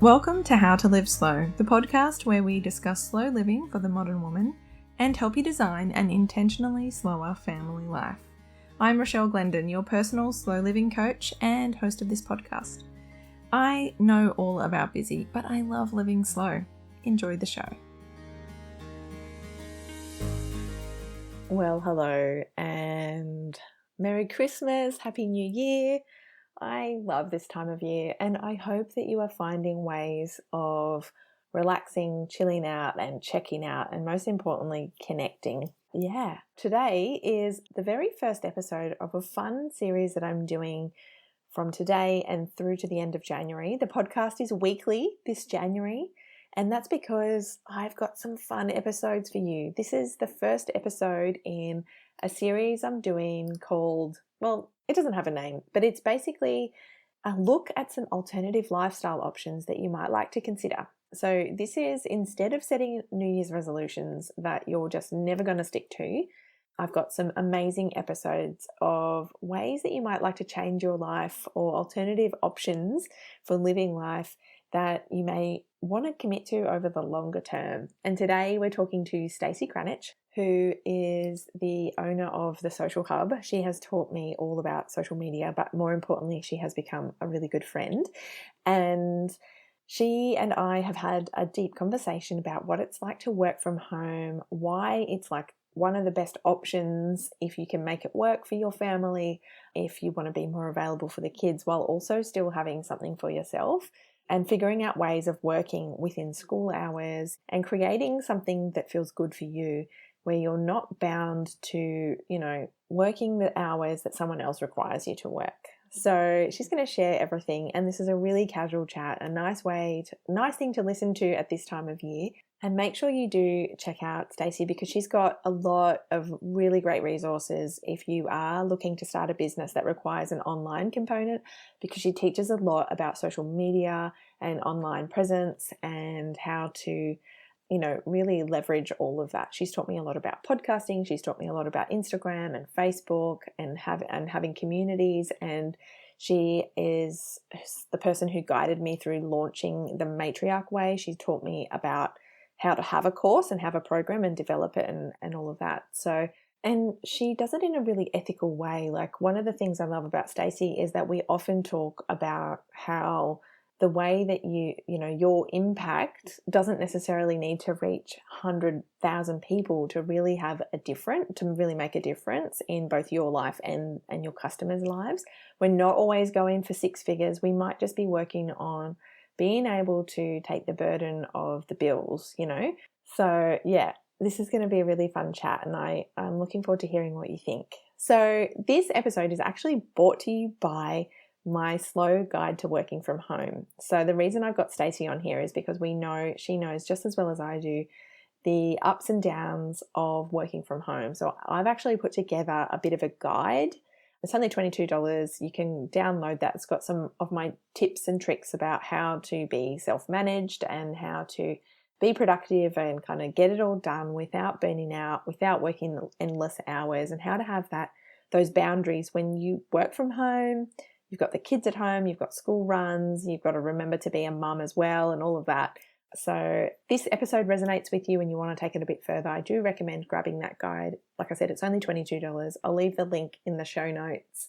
Welcome to How to Live Slow, the podcast where we discuss slow living for the modern woman and help you design an intentionally slower family life. I'm Rochelle Glendon, your personal slow living coach and host of this podcast. I know all about busy, but I love living slow. Enjoy the show. Well, hello and Merry Christmas, Happy New Year. I love this time of year and I hope that you are finding ways of relaxing, chilling out and checking out and most importantly, connecting. Yeah, today is the very first episode of a fun series that I'm doing from today and through to the end of January. The podcast is weekly this January, and that's because I've got some fun episodes for you. This is the first episode in a series I'm doing called, well, it doesn't have a name, but it's basically a look at some alternative lifestyle options that you might like to consider. So this is, instead of setting New Year's resolutions that you're just never going to stick to, I've got some amazing episodes of ways that you might like to change your life or alternative options for living life that you may want to commit to over the longer term. And today we're talking to Stacey Cranich, who is the owner of the Social Hub. She has taught me all about social media, but more importantly, she has become a really good friend. And she and I have had a deep conversation about what it's like to work from home, why it's like one of the best options if you can make it work for your family, if you want to be more available for the kids while also still having something for yourself, and figuring out ways of working within school hours and creating something that feels good for you, where you're not bound to, working the hours that someone else requires you to work. So she's going to share everything, and this is a really casual chat, a nice thing to listen to at this time of year. And make sure you do check out Stacey because she's got a lot of really great resources if you are looking to start a business that requires an online component, because she teaches a lot about social media and online presence and how to really leverage all of that. She's taught me a lot about podcasting. She's taught me a lot about Instagram and Facebook and having communities. And she is the person who guided me through launching the Matriarch Way. She taught me about how to have a course and have a program and develop it and all of that. So, and she does it in a really ethical way. Like, one of the things I love about Stacey is that we often talk about how the way that your impact doesn't necessarily need to reach 100,000 people to really make a difference in both your life and your customers' lives. We're not always going for six figures. We might just be working on being able to take the burden of the bills, So yeah, this is going to be a really fun chat, and I'm looking forward to hearing what you think. So this episode is actually brought to you by my slow guide to working from home. So the reason I've got Stacey on here is because she knows just as well as I do the ups and downs of working from home. So I've actually put together a bit of a guide. It's only $22. You can download that. It's got some of my tips and tricks about how to be self-managed and how to be productive and kind of get it all done without burning out, without working endless hours, and how to have those boundaries when you work from home. You've got the kids at home, you've got school runs, you've got to remember to be a mum as well and all of that. So this episode resonates with you and you want to take it a bit further, I do recommend grabbing that guide. Like I said, it's only $22. I'll leave the link in the show notes.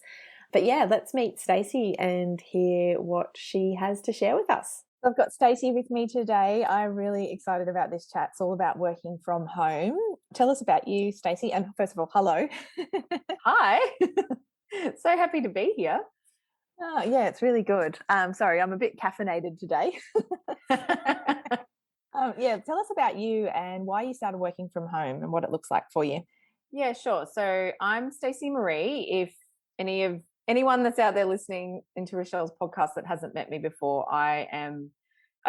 But yeah, let's meet Stacey and hear what she has to share with us. I've got Stacey with me today. I'm really excited about this chat. It's all about working from home. Tell us about you, Stacey. And first of all, hello. Hi. So happy to be here. Oh, yeah, it's really good. Sorry, I'm a bit caffeinated today. Yeah, tell us about you and why you started working from home and what it looks like for you. Yeah, sure. So I'm Stacey Marie. If anyone that's out there listening into Rochelle's podcast that hasn't met me before, I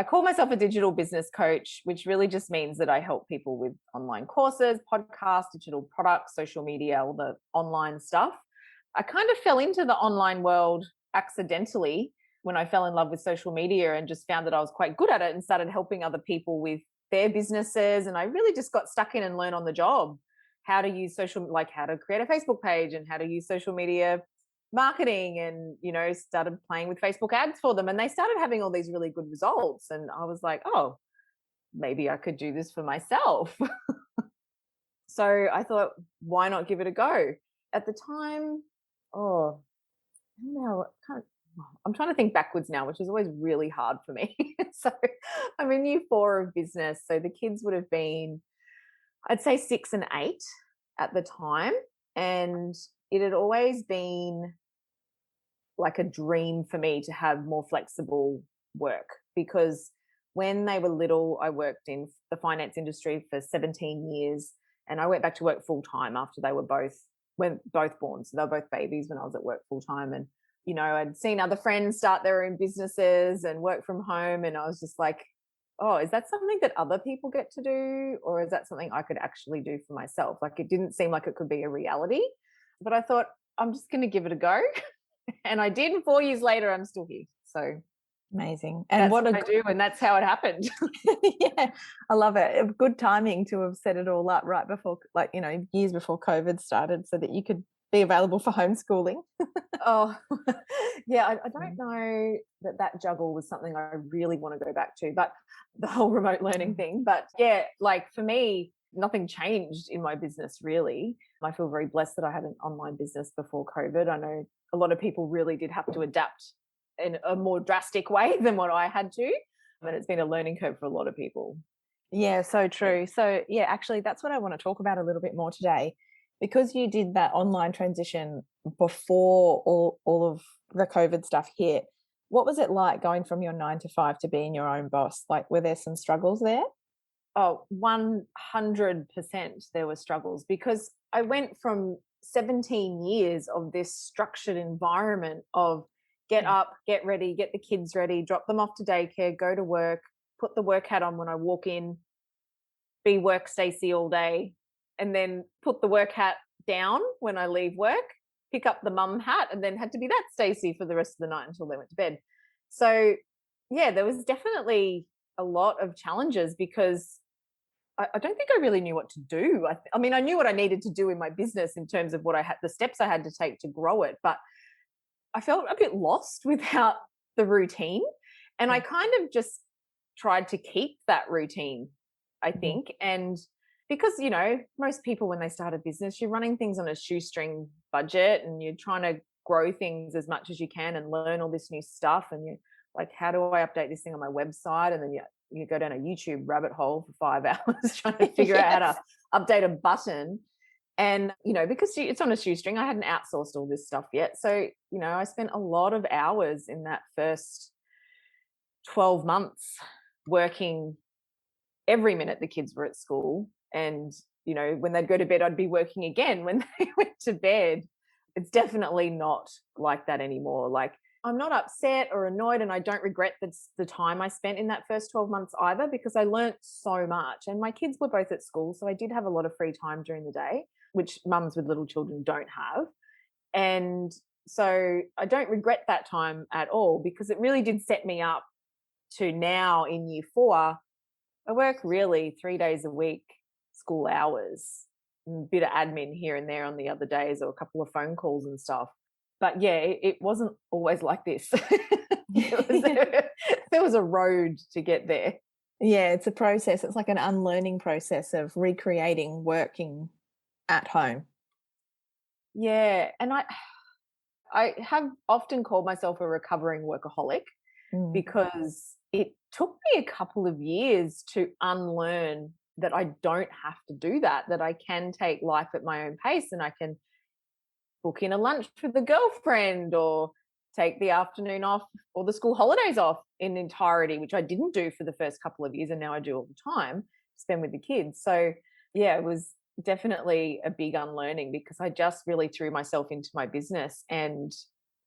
call myself a digital business coach, which really just means that I help people with online courses, podcasts, digital products, social media, all the online stuff. I kind of fell into the online world accidentally when I fell in love with social media and just found that I was quite good at it and started helping other people with their businesses. And I really just got stuck in and learned on the job how to use how to create a Facebook page and how to use social media marketing and, started playing with Facebook ads for them. And they started having all these really good results. And I was like, oh, maybe I could do this for myself. So I thought, why not give it a go? At the time, oh, I don't know, I'm trying to think backwards now, which is always really hard for me. So I'm in year 4 of business. So the kids would have been, I'd say 6 and 8 at the time. And it had always been like a dream for me to have more flexible work, because when they were little, I worked in the finance industry for 17 years, and I went back to work full time after they were both born. So they were both babies when I was at work full time. And, I'd seen other friends start their own businesses and work from home. And I was just like, oh, is that something that other people get to do? Or is that something I could actually do for myself? Like, it didn't seem like it could be a reality, but I thought, I'm just going to give it a go. And I did. And 4 years later, I'm still here. So Amazing. And that's what I do, and that's how it happened. Yeah, I love it. Good timing to have set it all up right before, years before COVID started, so that you could be available for homeschooling. Oh, yeah. I don't know that juggle was something I really want to go back to, but the whole remote learning thing. But yeah, like for me, nothing changed in my business really. I feel very blessed that I had an online business before COVID. I know a lot of people really did have to adapt in a more drastic way than what I had to. And it's been a learning curve for a lot of people. Yeah, so true. So yeah, actually that's what I want to talk about a little bit more today, because you did that online transition before all of the COVID stuff hit. What was it like going from your 9 to 5 to being your own boss? Like, were there some struggles there? Oh, 100% there were struggles, because I went from 17 years of this structured environment of get up, get ready, get the kids ready, drop them off to daycare, go to work, put the work hat on when I walk in, be work Stacey all day, and then put the work hat down when I leave work, pick up the mum hat, and then had to be that Stacey for the rest of the night until they went to bed. So yeah, there was definitely a lot of challenges, because I don't think I really knew what to do. I mean, I knew what I needed to do in my business in terms of what I had, the steps I had to take to grow it, but I felt a bit lost without the routine. And I kind of just tried to keep that routine, I think. And because, most people when they start a business, you're running things on a shoestring budget and you're trying to grow things as much as you can and learn all this new stuff. And you're like, how do I update this thing on my website? And then you go down a YouTube rabbit hole for 5 hours trying to figure out how to update a button. And, because it's on a shoestring, I hadn't outsourced all this stuff yet. So, I spent a lot of hours in that first 12 months working every minute the kids were at school. And, when they'd go to bed, I'd be working again when they went to bed. It's definitely not like that anymore. Like, I'm not upset or annoyed, and I don't regret the time I spent in that first 12 months either, because I learnt so much. And my kids were both at school, so I did have a lot of free time during the day, which mums with little children don't have. And so I don't regret that time at all, because it really did set me up to now in year 4. I work really 3 days a week, school hours, a bit of admin here and there on the other days, or a couple of phone calls and stuff. But yeah, it wasn't always like this. There was a road to get there. Yeah, it's a process. It's like an unlearning process of recreating working at home. Yeah, and I have often called myself a recovering workaholic, because it took me a couple of years to unlearn that I don't have to do that I can take life at my own pace, and I can book in a lunch with a girlfriend, or take the afternoon off or the school holidays off in entirety, which I didn't do for the first couple of years, and now I do all the time, spend with the kids. So yeah, it was definitely a big unlearning, because I just really threw myself into my business, and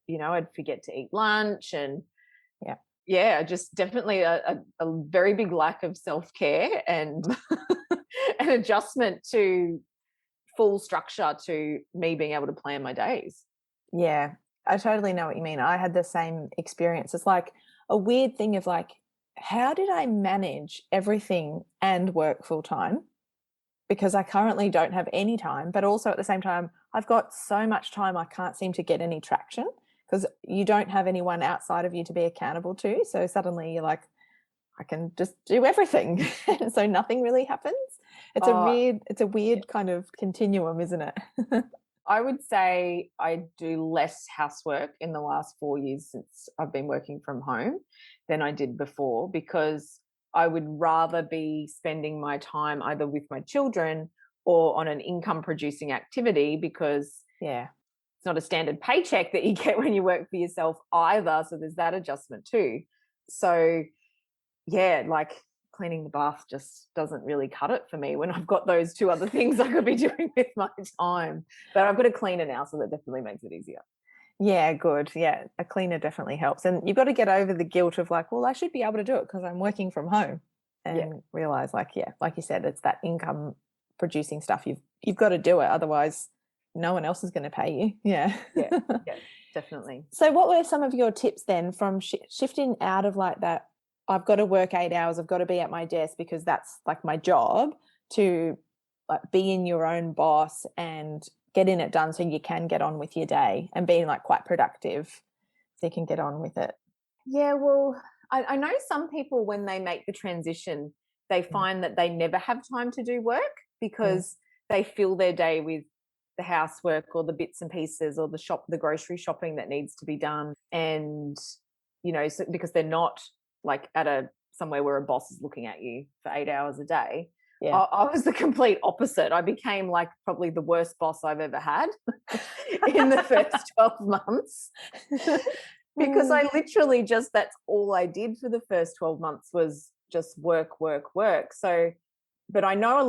I'd forget to eat lunch, and just definitely a very big lack of self-care and an adjustment to full structure to me being able to plan my days. Yeah, I totally know what you mean. I had the same experience. It's like a weird thing of like, how did I manage everything and work full time? Because I currently don't have any time, but also at the same time, I've got so much time, I can't seem to get any traction because you don't have anyone outside of you to be accountable to. So suddenly you're like, I can just do everything. So nothing really happens. Oh, It's a weird kind of continuum, isn't it? I would say I do less housework in the last 4 years since I've been working from home than I did before, because I would rather be spending my time either with my children or on an income producing activity, because Yeah. it's not a standard paycheck that you get when you work for yourself either. So there's that adjustment too. So yeah, like cleaning the bath just doesn't really cut it for me when I've got those two other things I could be doing with my time. But I've got a cleaner now, so that definitely makes it easier. Yeah, good. Yeah, a cleaner definitely helps. And you've got to get over the guilt of like, well, I should be able to do it because I'm working from home, Yeah, and realize like, yeah, like you said, it's that income producing stuff. You've got to do it. Otherwise, no one else is going to pay you. Yeah. yeah, yeah, definitely. So what were some of your tips then from shifting out of like that, I've got to work 8 hours, I've got to be at my desk because that's like my job, to like being your own boss and getting it done so you can get on with your day and being like quite productive so you can get on with it? Yeah, well, I know some people, when they make the transition, they Mm, find that they never have time to do work mm, because they fill their day with the housework or the bits and pieces or the grocery shopping that needs to be done. And, so because they're not like at somewhere where a boss is looking at you for 8 hours a day. yeah. I was the complete opposite. I became like probably the worst boss I've ever had in the first 12 months. Because Mm, I literally just, that's all I did for the first 12 months was just work, work, work. So, but I know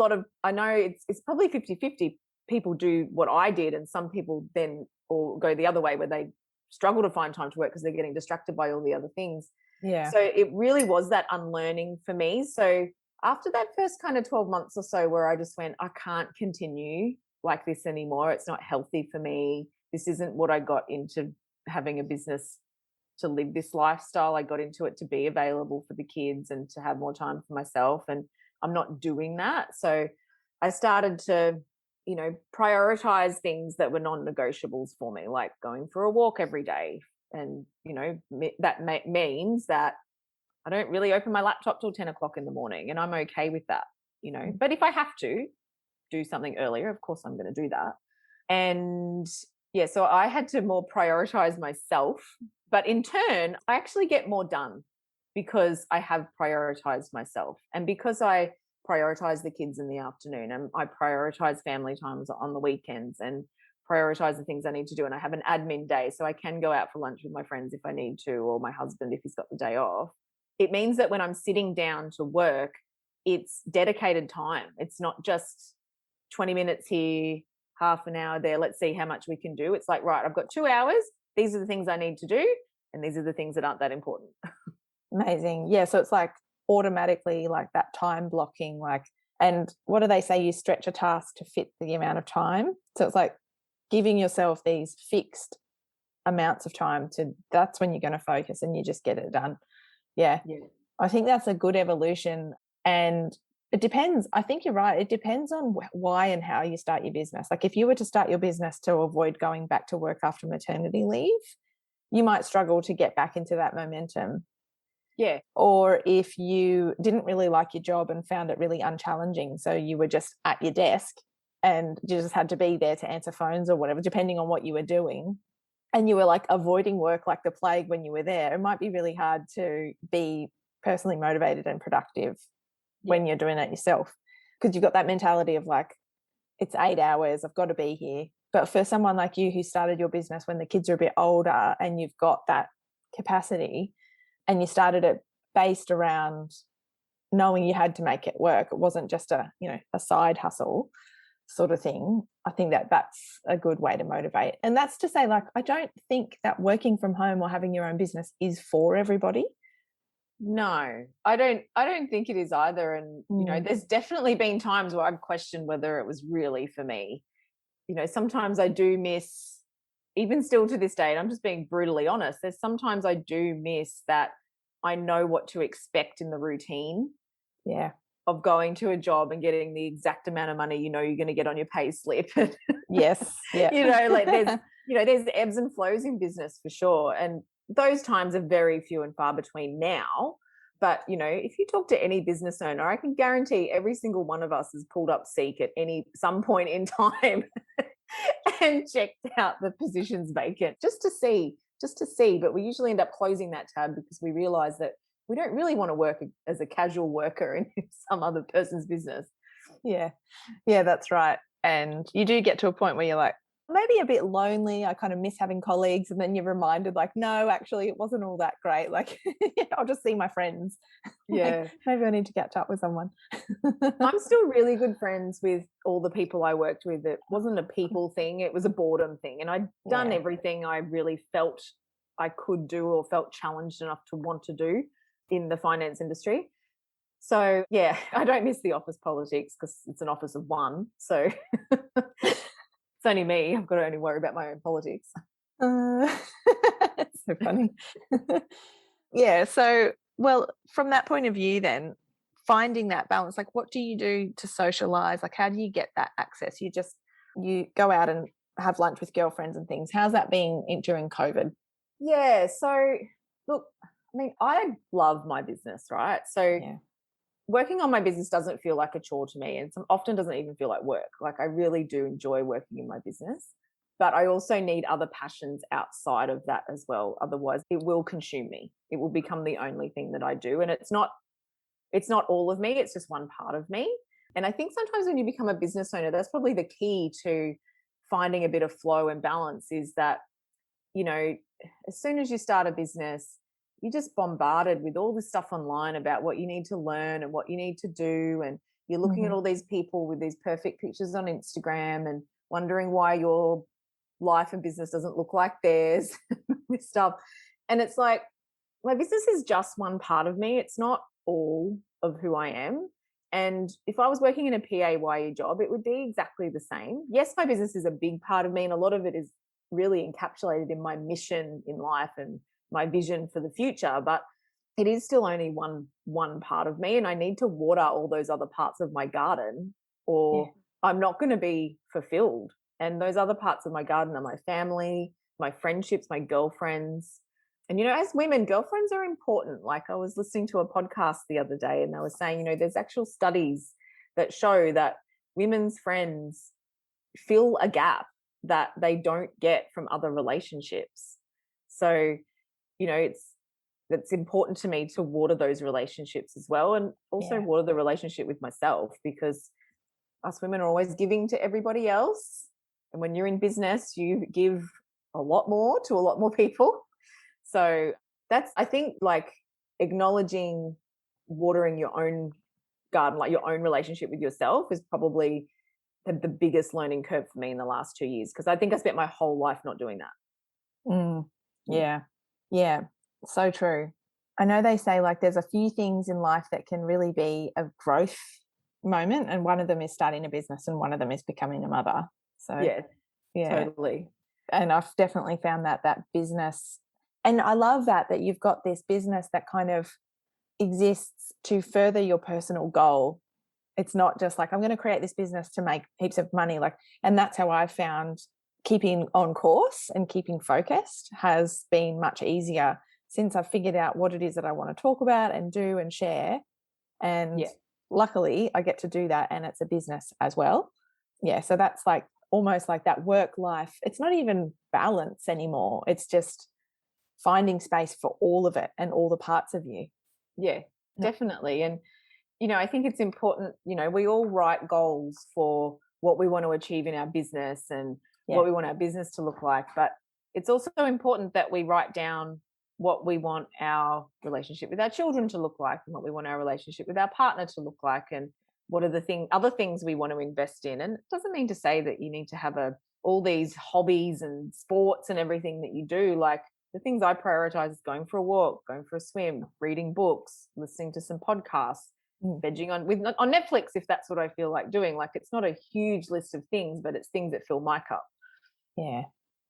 it's probably 50-50. People do what I did, and some people then or go the other way where they struggle to find time to work because they're getting distracted by all the other things. yeah. So it really was that unlearning for me. So after that first kind of 12 months or so where I just went, I can't continue like this anymore. It's not healthy for me. This isn't what I got into having a business to live this lifestyle. I got into it to be available for the kids and to have more time for myself. And I'm not doing that. So I started to, prioritize things that were non negotiables for me, like going for a walk every day. And, that means that I don't really open my laptop till 10 o'clock in the morning. And I'm okay with that. But if I have to do something earlier, of course I'm going to do that. And yeah, so I had to more prioritize myself. But in turn, I actually get more done because I have prioritized myself. And because I prioritize the kids in the afternoon and I prioritize family times on the weekends and prioritize the things I need to do. And I have an admin day, so I can go out for lunch with my friends if I need to, or my husband if he's got the day off. It means that when I'm sitting down to work, it's dedicated time. It's not just 20 minutes here, half an hour there. Let's see how much we can do. It's like, right, I've got 2 hours. These are the things I need to do. And these are the things that aren't that important. Amazing. Yeah. So it's like automatically like that time blocking, like, and what do they say? You stretch a task to fit the amount of time. So it's like giving yourself these fixed amounts of time to, that's when you're going to focus and you just get it done. Yeah. Yeah. I think that's a good evolution. And it depends. I think you're right. It depends on why and how you start your business. Like if you were to start your business to avoid going back to work after maternity leave, you might struggle to get back into that momentum. Yeah. Or if you didn't really like your job and found it really unchallenging, so you were just at your desk and you just had to be there to answer phones or whatever, depending on what you were doing, and you were like avoiding work like the plague when you were there, it might be really hard to be personally motivated and productive Yeah. when you're doing it yourself, because you've got that mentality of like, it's 8 hours, I've got to be here. But for someone like you who started your business when the kids are a bit older and you've got that capacity, and you started it based around knowing you had to make it work, it wasn't just a side hustle sort of thing, I think that that's a good way to motivate. And that's to say, like, I don't think that working from home or having your own business is for everybody. No, I don't think it is either. And, Mm, there's definitely been times where I've questioned whether it was really for me. Sometimes I do miss, even still to this day, and I'm just being brutally honest, there's sometimes I do miss that I know what to expect in the routine. yeah. of going to a job and getting the exact amount of money you know you're going to get on your pay slip. Yes. Yeah. Like there's ebbs and flows in business for sure. And those times are very few and far between now. But, if you talk to any business owner, I can guarantee every single one of us has pulled up Seek at some point in time and checked out the positions vacant just to see. But we usually end up closing that tab because we realize that we don't really want to work as a casual worker in some other person's business. Yeah. Yeah, that's right. And you do get to a point where you're like, maybe a bit lonely. I kind of miss having colleagues. And then you're reminded, like, no, actually, it wasn't all that great. Like, I'll just see my friends. Yeah. Like, maybe I need to catch up with someone. I'm still really good friends with all the people I worked with. It wasn't a people thing. It was a boredom thing. And I'd done everything I really felt I could do or felt challenged enough to want to do in the finance industry. So, yeah, I don't miss the office politics because it's an office of one. So it's only me. I've got to only worry about my own politics. It's so funny. Yeah. So, well, from that point of view, then finding that balance, like, what do you do to socialize? Like, how do you get that access? You go out and have lunch with girlfriends and things. How's that been during COVID? Yeah. So, look, I mean, I love my business, right? So, working on my business doesn't feel like a chore to me, and often doesn't even feel like work. Like, I really do enjoy working in my business, but I also need other passions outside of that as well. Otherwise, it will consume me. It will become the only thing that I do, and it's not all of me. It's just one part of me. And I think sometimes when you become a business owner, that's probably the key to finding a bit of flow and balance. Is that, as soon as you start a business, you're just bombarded with all this stuff online about what you need to learn and what you need to do. And you're looking at all these people with these perfect pictures on Instagram and wondering why your life and business doesn't look like theirs with stuff. And it's like, my business is just one part of me. It's not all of who I am. And if I was working in a PAYE job, it would be exactly the same. Yes, my business is a big part of me, and a lot of it is really encapsulated in my mission in life and my vision for the future, but it is still only one part of me, and I need to water all those other parts of my garden, or I'm not going to be fulfilled. And those other parts of my garden are my family, my friendships, my girlfriends. And, as women, girlfriends are important. Like, I was listening to a podcast the other day, and they were saying, there's actual studies that show that women's friends fill a gap that they don't get from other relationships. So, it's important to me to water those relationships as well, and also water the relationship with myself, because us women are always giving to everybody else. And when you're in business, you give a lot more to a lot more people. So that's, I think, like, acknowledging watering your own garden, like your own relationship with yourself, is probably the biggest learning curve for me in the last 2 years, because I think I spent my whole life not doing that. Yeah, so true. I know they say, like, there's a few things in life that can really be a growth moment, and one of them is starting a business, and one of them is becoming a mother. So yeah, totally. And I've definitely found that business, and I love that you've got this business that kind of exists to further your personal goal. It's not just like, I'm going to create this business to make heaps of money. Like, and that's how I found keeping on course and keeping focused has been much easier since I've figured out what it is that I want to talk about and do and share. And luckily I get to do that, and it's a business as well. Yeah. So that's like almost like that work life. It's not even balance anymore. It's just finding space for all of it and all the parts of you. Yeah, definitely. And, I think it's important, we all write goals for what we want to achieve in our business and what we want our business to look like. But it's also important that we write down what we want our relationship with our children to look like, and what we want our relationship with our partner to look like, and what are the other things we want to invest in. And it doesn't mean to say that you need to have all these hobbies and sports and everything that you do. Like, the things I prioritize is going for a walk, going for a swim, reading books, listening to some podcasts, vegging on Netflix if that's what I feel like doing. Like, it's not a huge list of things, but it's things that fill my cup. Yeah,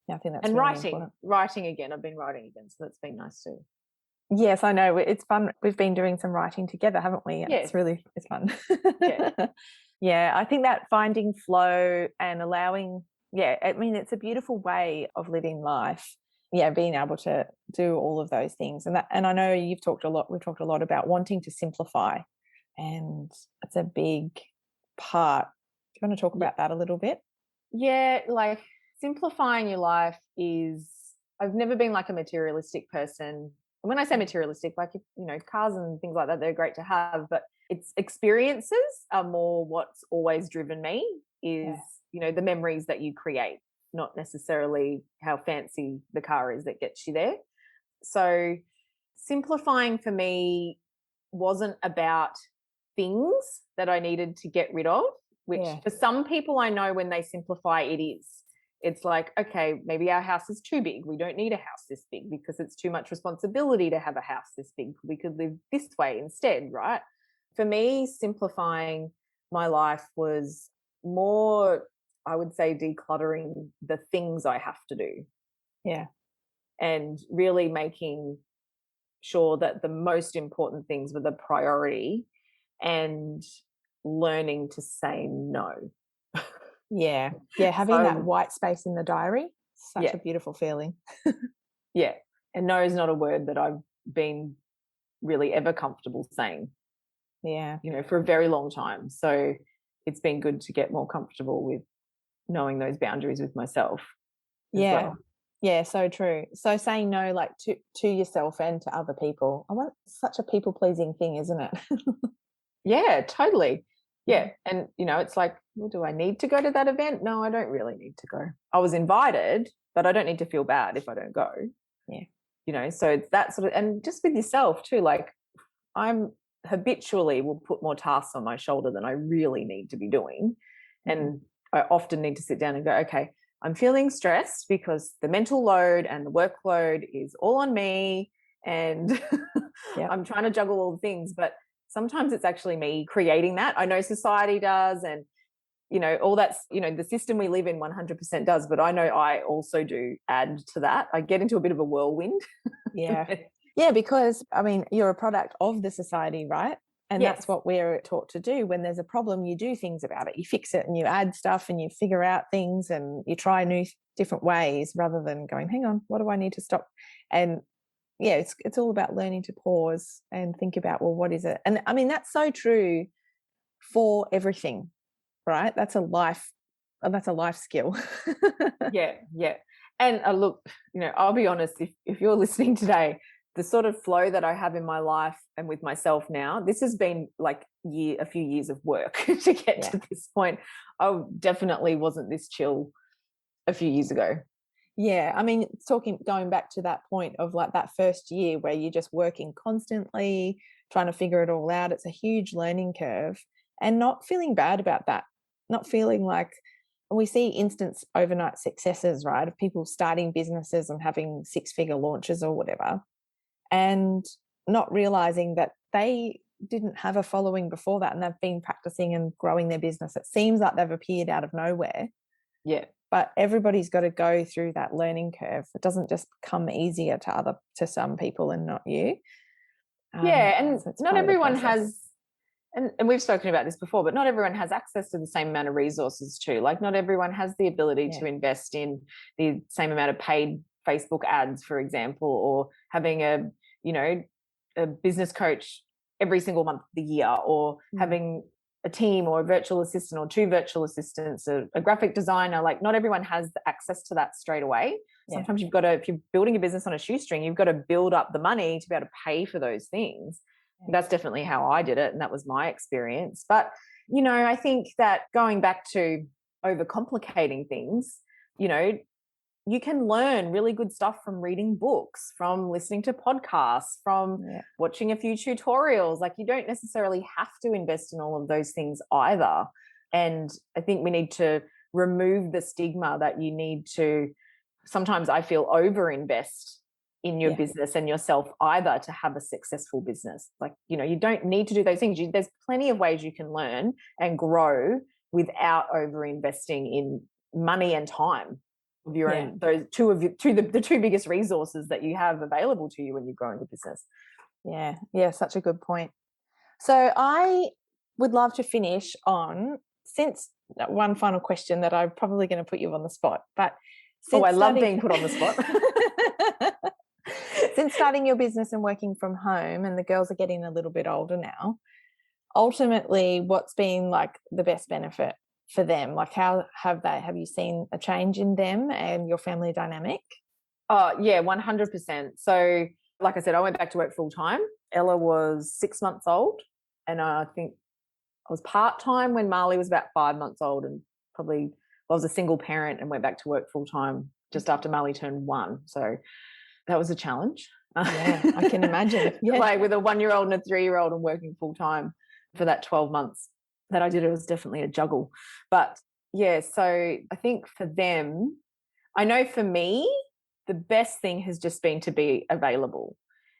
I think that's and really writing. important. Writing again. I've been writing again, so that's been nice too. Yes, I know. It's fun. We've been doing some writing together, haven't we? And Yes. it's fun. Yeah. Yeah, I think that finding flow and allowing, yeah, I mean, it's a beautiful way of living life. Yeah, being able to do all of those things. And I know we've talked a lot about wanting to simplify, and it's a big part. Do you want to talk Yeah. about that a little bit? Yeah, like simplifying your life is, I've never been like a materialistic person. And when I say materialistic, like, cars and things like that, they're great to have, but it's experiences are more what's always driven me is, Yeah. the memories that you create, not necessarily how fancy the car is that gets you there. So simplifying for me wasn't about things that I needed to get rid of, which Yeah. for some people I know when they simplify, it is. It's like, okay, maybe our house is too big. We don't need a house this big because it's too much responsibility to have a house this big. We could live this way instead, right? For me, simplifying my life was more, I would say, decluttering the things I have to do Yeah. and really making sure that the most important things were the priority and learning to say no. Yeah. Yeah. Having that So, white space in the diary, such yeah, a beautiful feeling. yeah. And no is not a word that I've been really ever comfortable saying, Yeah. for a very long time. So it's been good to get more comfortable with knowing those boundaries with myself as Yeah. well. Yeah, so true. So saying no, like, to yourself and to other people. I want such a people pleasing thing, isn't it? Yeah, totally. Yeah. Yeah. And, it's like, well, do I need to go to that event? No, I don't really need to go. I was invited, but I don't need to feel bad if I don't go. Yeah. So it's that sort of, and just with yourself too, like I'm habitually will put more tasks on my shoulder than I really need to be doing. Mhm. And I often need to sit down and go, okay, I'm feeling stressed because the mental load and the workload is all on me. And Yep. I'm trying to juggle all the things, but sometimes it's actually me creating that. I know society does, and all that's, the system we live in 100% does, but I know I also do add to that. I get into a bit of a whirlwind. Yeah. Yeah, because I mean, you're a product of the society, right? And that's Yes. what we're taught to do. When there's a problem, you do things about it. You fix it and you add stuff and you figure out things and you try different ways rather than going, hang on, what do I need to stop? And yeah, it's all about learning to pause and think about, well, what is it? And I mean, that's so true for everything, right? That's a life skill. Yeah, yeah. And look, I'll be honest, if you're listening today, the sort of flow that I have in my life and with myself now, this has been like a few years of work to get Yeah. to this point. I definitely wasn't this chill a few years ago. Yeah, I mean, going back to that point of like that first year where you're just working constantly, trying to figure it all out. It's a huge learning curve, and not feeling bad about that. Not feeling like, we see instant overnight successes, right? Of people starting businesses and having six-figure launches or whatever, and not realizing that they didn't have a following before that and they've been practicing and growing their business. It seems like they've appeared out of nowhere, Yeah. but everybody's got to go through that learning curve. It doesn't just come easier to some people and not you. Yeah. And So it's not part of the everyone process. has, and we've spoken about this before, but not everyone has access to the same amount of resources too. Like not everyone has the ability Yeah. to invest in the same amount of paid Facebook ads, for example, or having a business coach every single month of the year, or having a team or a virtual assistant or two virtual assistants, a graphic designer. Like not everyone has the access to that straight away. Yeah. Sometimes if you're building a business on a shoestring, you've got to build up the money to be able to pay for those things. That's definitely how I did it, and that was my experience. But I think that going back to overcomplicating things, you can learn really good stuff from reading books, from listening to podcasts, from watching a few tutorials. Like you don't necessarily have to invest in all of those things either. And I think we need to remove the stigma that you need to, sometimes I feel, overinvest in your business and yourself either to have a successful business. Like, you don't need to do those things. There's plenty of ways you can learn and grow without overinvesting in money and time. of your own, those the two biggest resources that you have available to you when you're growing a business. Yeah, such a good point. So I would love to finish on, since one final question that I'm probably going to put you on the spot, but I love being put on the spot. Since starting your business and working from home, and the girls are getting a little bit older now, ultimately, what's been like the best benefit for them? Like, how have you seen a change in them and your family dynamic? Oh, yeah, 100%. So, like I said, I went back to work full time. Ella was 6 months old, and I think I was part-time when Marley was about 5 months old, and probably I was a single parent and went back to work full time just after Marley turned 1. So that was a challenge. Yeah, I can imagine. Yeah. Like with a 1-year-old and a 3-year-old and working full time for that 12 months that I did, it was definitely a juggle. But yeah, so I think for them, I know for me, the best thing has just been to be available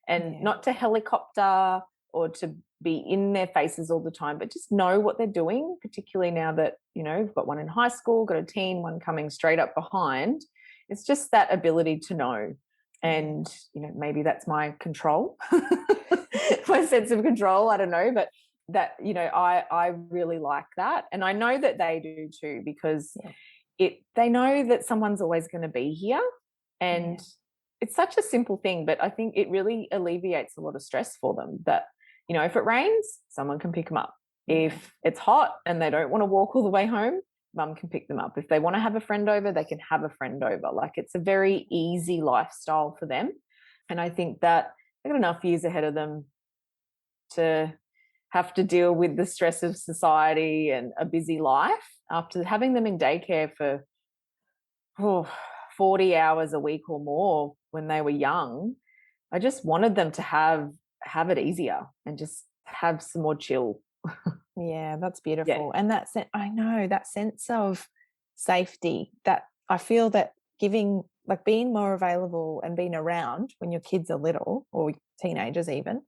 and not to helicopter or to be in their faces all the time, but just know what they're doing, particularly now that, you know, we've got one in high school, got a teen, one coming straight up behind. It's just that ability to know. And, you know, maybe that's my control, my sense of control. I don't know, but that, you know, I really like that. And I know that they do too, because they know that someone's always going to be here. And it's such a simple thing, but I think it really alleviates a lot of stress for them that, you know, if it rains, someone can pick them up. If it's hot and they don't want to walk all the way home, mum can pick them up. If they want to have a friend over, they can have a friend over. Like, it's a very easy lifestyle for them. And I think that they've got enough years ahead of them to have to deal with the stress of society and a busy life. After having them in daycare for 40 hours a week or more when they were young, I just wanted them to have it easier and just have some more chill. Yeah, that's beautiful. And I know that sense of safety, that I feel that giving, like, being more available and being around when your kids are little, or teenagers even,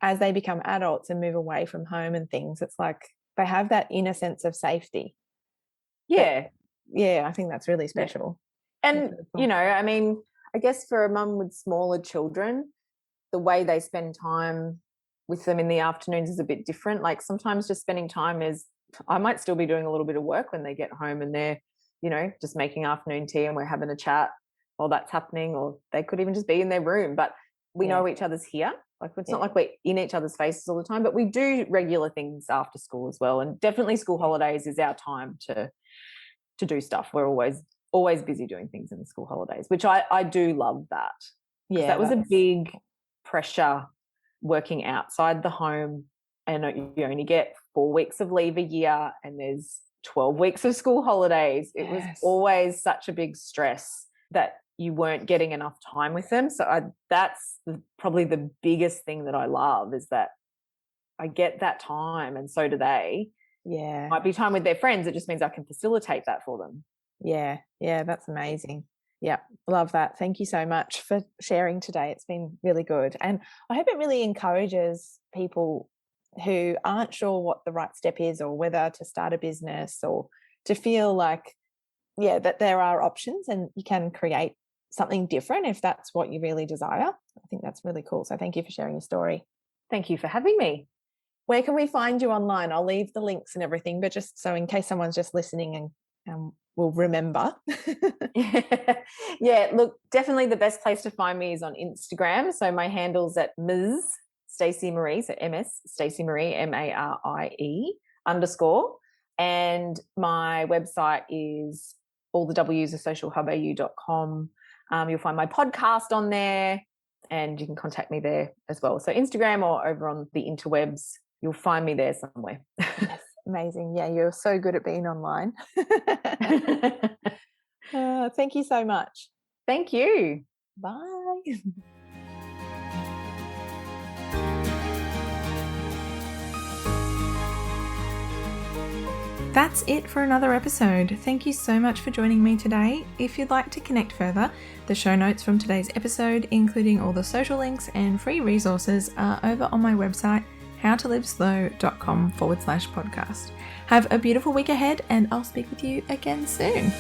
as they become adults and move away from home and things, it's like they have that inner sense of safety. I think that's really special. And really cool. You know, I mean, I guess for a mum with smaller children, the way they spend time with them in the afternoons is a bit different. Like, sometimes just spending time I might still be doing a little bit of work when they get home and they're, you know, just making afternoon tea and we're having a chat while that's happening, or they could even just be in their room, but we know each other's here. Like, it's not like we're in each other's faces all the time, but we do regular things after school as well. And definitely school holidays is our time to do stuff. We're always busy doing things in the school holidays, which I do love that. Yeah, that was a big pressure working outside the home, and you only get 4 weeks of leave a year and there's 12 weeks of school holidays. It was always such a big stress that you weren't getting enough time with them. So that's probably the biggest thing that I love, is that I get that time, and so do they. Yeah, might be time with their friends. It just means I can facilitate that for them. Yeah, that's amazing. Yeah, love that. Thank you so much for sharing today. It's been really good. And I hope it really encourages people who aren't sure what the right step is, or whether to start a business, or to feel like, that there are options and you can create something different if that's what you really desire. I think that's really cool. So thank you for sharing your story. Thank you for having me. Where can we find you online? I'll leave the links and everything, but just so in case someone's just listening and will remember. Look, definitely the best place to find me is on Instagram. So my handle's at Ms. Stacey Marie, so MS Stacey Marie, MARIE _. And my website is all the W's of socialhubau.com. You'll find my podcast on there, and you can contact me there as well. So Instagram or over on the interwebs, you'll find me there somewhere. Yes, amazing. Yeah, you're so good at being online. Thank you so much. Thank you. Bye. That's it for another episode. Thank you so much for joining me today. If you'd like to connect further, the show notes from today's episode, including all the social links and free resources, are over on my website, howtoliveslow.com/podcast. Have a beautiful week ahead, and I'll speak with you again soon.